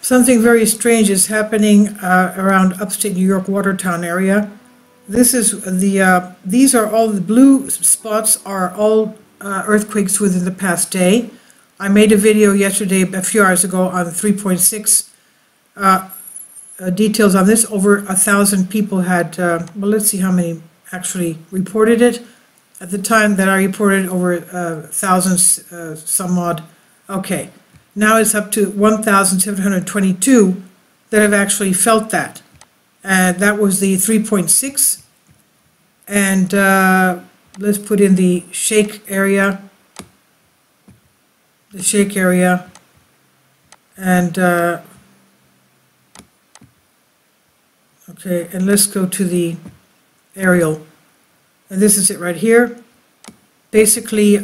Something very strange is happening around upstate New York, Watertown area. This is these are all the blue spots are all earthquakes within the past day. I made a video yesterday, a few hours ago, on 3.6 details on this. Over 1,000 people had, well, let's see how many actually reported it. At the time that I reported, over 1,000 some odd. Okay, now it's up to 1,722 that have actually felt that. That was the 3.6. And let's put in the shake area. The shake area. And okay, and let's go to the aerial. And this is it right here. Basically,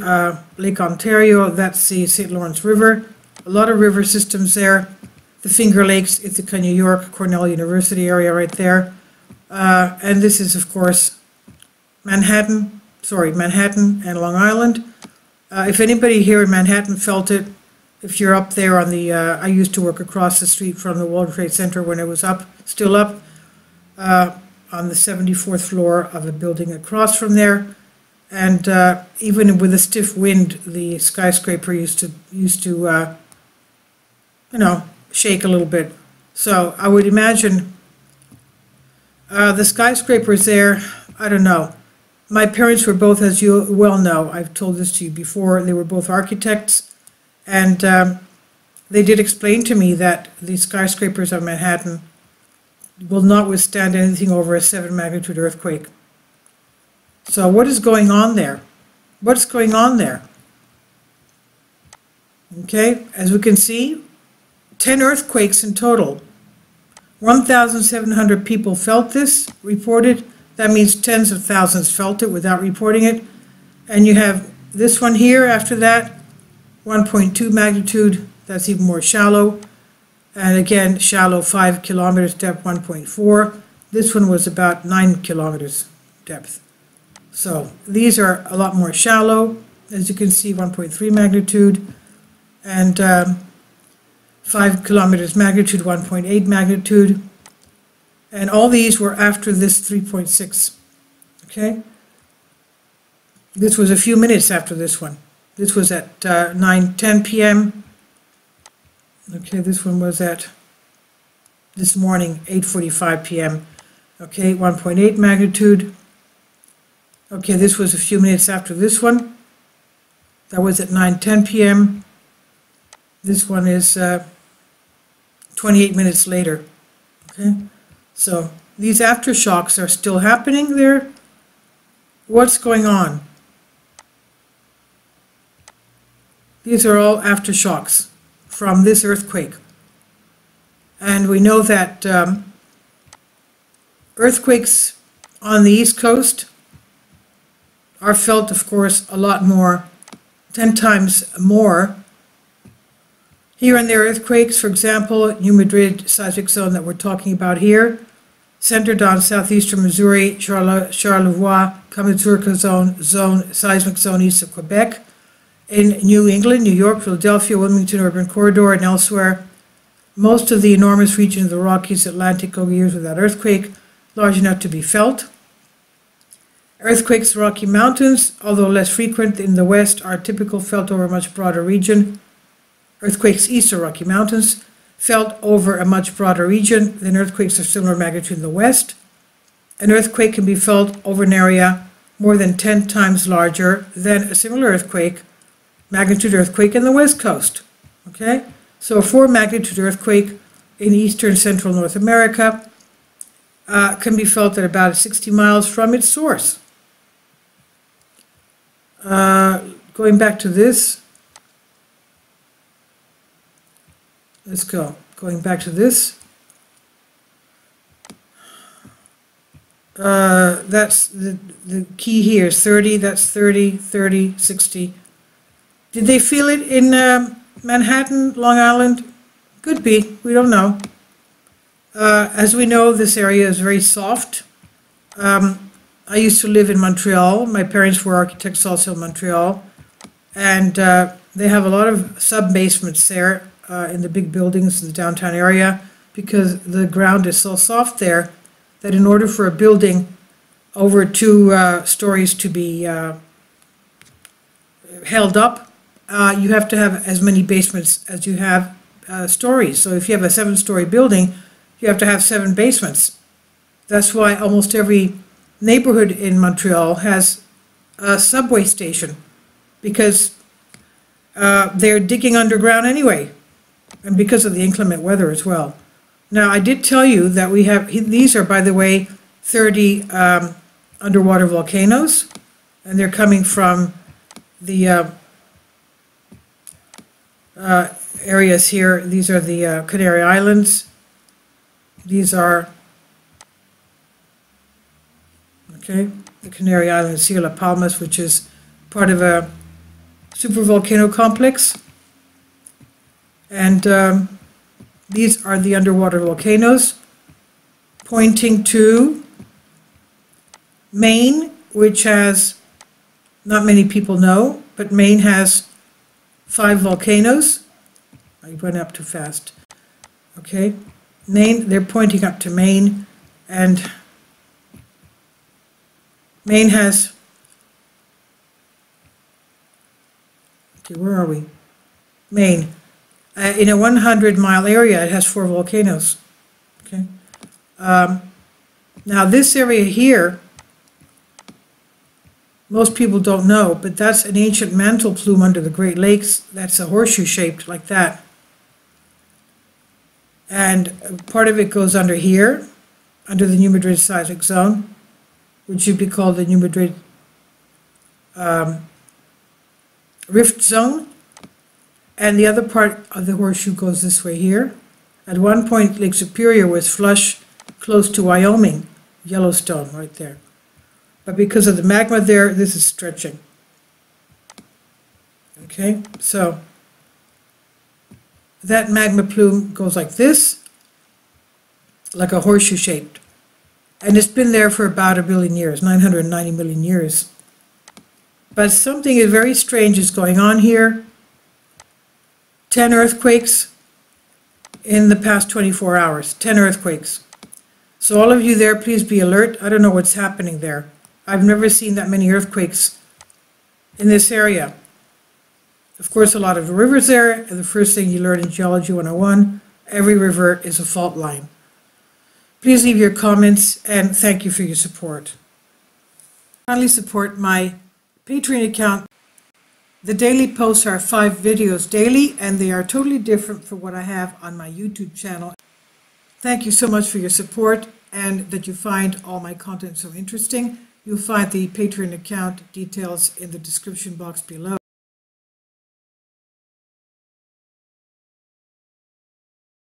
Lake Ontario, that's the St. Lawrence River. A lot of river systems there. The Finger Lakes, Ithaca, New York, Cornell University area right there. And this is, of course, Manhattan and Long Island. If anybody here in Manhattan felt it, if you're up there on the, I used to work across the street from the World Trade Center when it was still up, on the 74th floor of a building across from there. And even with a stiff wind, the skyscraper used to you know, shake a little bit. So I would imagine the skyscrapers there, I don't know. My parents were both, as you well know, I've told this to you before, they were both architects. And they did explain to me that the skyscrapers of Manhattan will not withstand anything over a 7 magnitude earthquake. So what is going on there? What's going on there? Okay, as we can see, 10 earthquakes in total. 1,700 people felt this, reported. That means tens of thousands felt it without reporting it. And you have this one here after that, 1.2 magnitude, that's even more shallow. And again, shallow, 5 kilometers depth, 1.4. This one was about 9 kilometers depth. So these are a lot more shallow. As you can see, 1.3 magnitude. And 5 kilometers magnitude, 1.8 magnitude. And all these were after this 3.6. Okay? This was a few minutes after this one. This was at 9:10 p.m. Okay, this one was at this morning, 8:45 p.m. Okay, 1.8 magnitude. Okay, this was a few minutes after this one. That was at 9:10 p.m. This one is 28 minutes later. Okay, so these aftershocks are still happening there. What's going on? These are all aftershocks from this earthquake. And we know that earthquakes on the East Coast are felt, of course, a lot more, 10 times more. Here and there earthquakes, for example, New Madrid seismic zone that we're talking about here, centered on southeastern Missouri, Charlevoix, Kamazurka zone, seismic zone east of Quebec. In New England, New York, Philadelphia, Wilmington urban corridor, and elsewhere, most of the enormous region of the Rockies, Atlantic over years without earthquake, large enough to be felt. Earthquakes in the Rocky Mountains, although less frequent in the west, are typical, felt over a much broader region. Earthquakes east of Rocky Mountains, felt over a much broader region than earthquakes of similar magnitude in the west. An earthquake can be felt over an area more than 10 times larger than a similar earthquake, magnitude earthquake in the west coast. Okay, so a 4 magnitude earthquake in eastern central North America can be felt at about 60 miles from its source. Going back to this, let's go. Going back to this, that's the key here is 30, that's 30, 30, 60. Did they feel it in Manhattan, Long Island? Could be, we don't know. As we know, this area is very soft. I used to live in Montreal. My parents were architects also in Montreal. And they have a lot of sub-basements there. in the big buildings in the downtown area, because the ground is so soft there that in order for a building over 2 stories to be held up, you have to have as many basements as you have stories. So if you have a 7-story building, you have to have 7 basements. That's why almost every neighborhood in Montreal has a subway station, because they're digging underground anyway, and because of the inclement weather as well. Now, I did tell you that we have, these are, by the way, 30 underwater volcanoes, and they're coming from the areas here. These are the Canary Islands. These are, okay, the Canary Islands, Sierra Palmas, which is part of a supervolcano complex. And these are the underwater volcanoes, pointing to Maine, which has, not many people know, but Maine has 5 volcanoes. I went up too fast. Okay, Maine, they're pointing up to Maine, and Maine has, okay, where are we? Maine. In a 100-mile area, it has 4 volcanoes. Okay. Now this area here, most people don't know, but that's an ancient mantle plume under the Great Lakes. That's a horseshoe shaped like that. And part of it goes under here, under the New Madrid seismic zone, which should be called the New Madrid rift zone. And the other part of the horseshoe goes this way here. At one point, Lake Superior was flush close to Wyoming, Yellowstone, right there. But because of the magma there, this is stretching. Okay, so that magma plume goes like this, like a horseshoe shaped. And it's been there for about 1 billion years, 990 million years. But something very strange is going on here. 10 earthquakes in the past 24 hours, 10 earthquakes. So all of you there, please be alert. I don't know what's happening there. I've never seen that many earthquakes in this area. Of course, a lot of rivers there, and the first thing you learn in Geology 101, every river is a fault line. Please leave your comments, and thank you for your support. Kindly support my Patreon account. The daily posts are 5 videos daily, and they are totally different from what I have on my YouTube channel. Thank you so much for your support, and that you find all my content so interesting. You'll find the Patreon account details in the description box below.